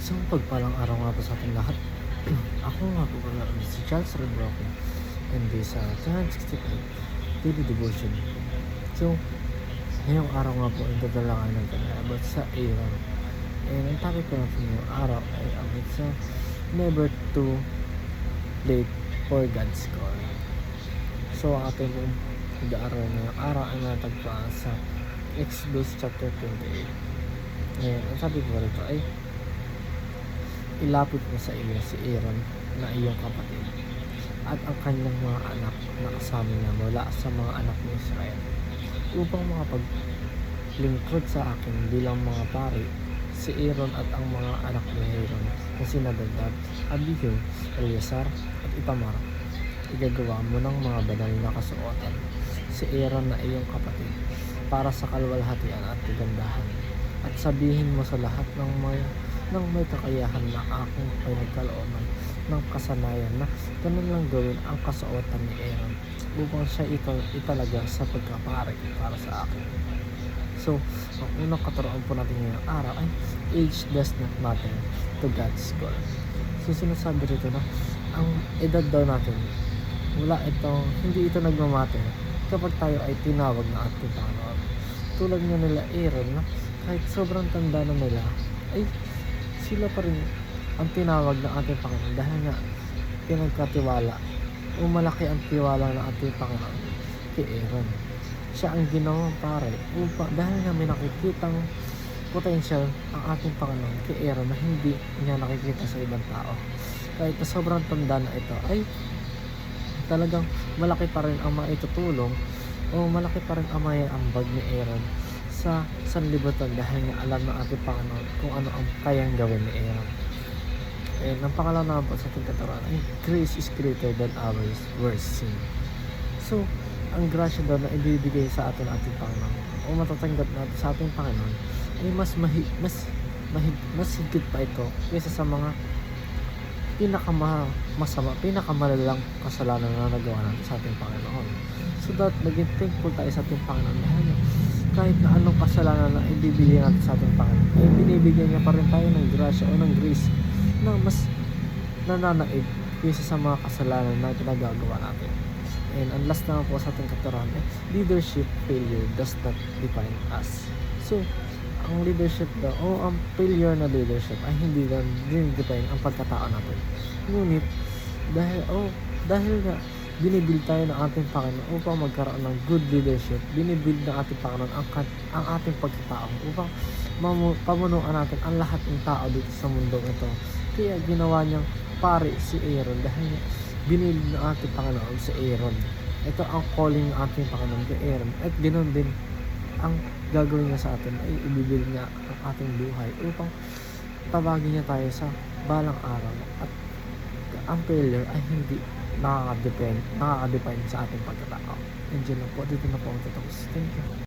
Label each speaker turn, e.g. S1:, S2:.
S1: Isang pagpalang araw nga po sa ating lahat. Ako nga po pala si Charles Rebroco and this 365 Daily Devotion. So, ngayong araw nga po ay dadalangin natin about sa Aaron. And ang topic ko natin ngayong araw ay about sa never too late for God's call. So, ang ating pag-aaral ngayong araw ay natagpuan sa Exodus chapter 28. Ngayon, ang sabi ko rito ay ilapit mo sa iyo si Aaron na iyong kapatid at ang kanyang mga anak na kasama niya mula sa mga anak ni Israel upang makapaglingkod sa akin bilang mga pari si Aaron at ang mga anak ni Aaron na sina Nadab, Abihu, Eleazar at Itamar. Igagawa mo ng mga banal na kasuotan si Aaron na iyong kapatid para sa kalwalhatian at kagandahan, at sabihin mo sa lahat ng may kakayahan na aking pinagkalooban ng kasanayan na ganun lang gawin ang kasuotan ni Aaron upang siya italaga sa pagkapari para sa akin. So, ang unang katuroan po natin ngayong araw ay age does not matter to God's call. So, sinasabi rito na ang edad daw natin hindi ito nagmamatter kapag tayo ay tinawag na ating Panginoon. Tulad nga nila Aaron na kahit sobrang tanda na nila ay sila pa rin ang tinawag ng ating Panginoon dahil nga pinagkatiwala o malaki ang tiwala ng ating Panginoon kay Aaron. Siya ang ginawang pare dahil nga may nakikitang potential ang ating Panginoon kay Aaron na hindi niya nakikita sa ibang tao. Kahit na sobrang tanda na ito ay talagang malaki pa rin ang maitutulong o malaki pa rin ang maiambag ni Aaron sa sanlibutan dahil nga alam ng ating Panginoon kung ano ang kayang gawin ni Aaron. And ang pangalawa naman po sa ating katuruan ay grace is greater than our worst sin. So, ang grasya daw na ibibigay sa atin ating Panginoon o matatanggap natin sa ating Panginoon ay mas higit pa ito kaysa sa mga pinakamalalang kasalanan na nagawa natin sa ating Panginoon. So that maging thankful tayo sa ating Panginoon dahil kahit na anong kasalanan na ibibigay natin sa ating Panginoon ay binibigyan niya pa rin tayo ng grasya o ng grace na mas nananaig kaysa sa mga kasalanan na pinagagawa natin. And ang last naman po sa ating katuruan ay leadership failure does not define us. So, ang leadership daw o ang failure na leadership ay hindi lang din-define ang pagkatao natin. Ngunit dahil nga binibuild tayo ng ating Panginoon upang magkaroon ng good leadership, binibuild ng ating Panginoon ang ating pagkatao upang pamunuan natin ang lahat ng tao dito sa mundong ito. Kaya ginawa niyang pari si Aaron dahil binibuild ng ating Panginoon si Aaron. Ito ang calling ng ating Panginoon kay Aaron, at ganoon din ang gagawin niya sa atin ay ibibuild niya ang ating buhay upang tawagin niya tayo sa balang araw, at ang failure ay hindi nakaka-depend sa ating pagkatao. And dyan na po, dito na po ang tatapos. Thank you.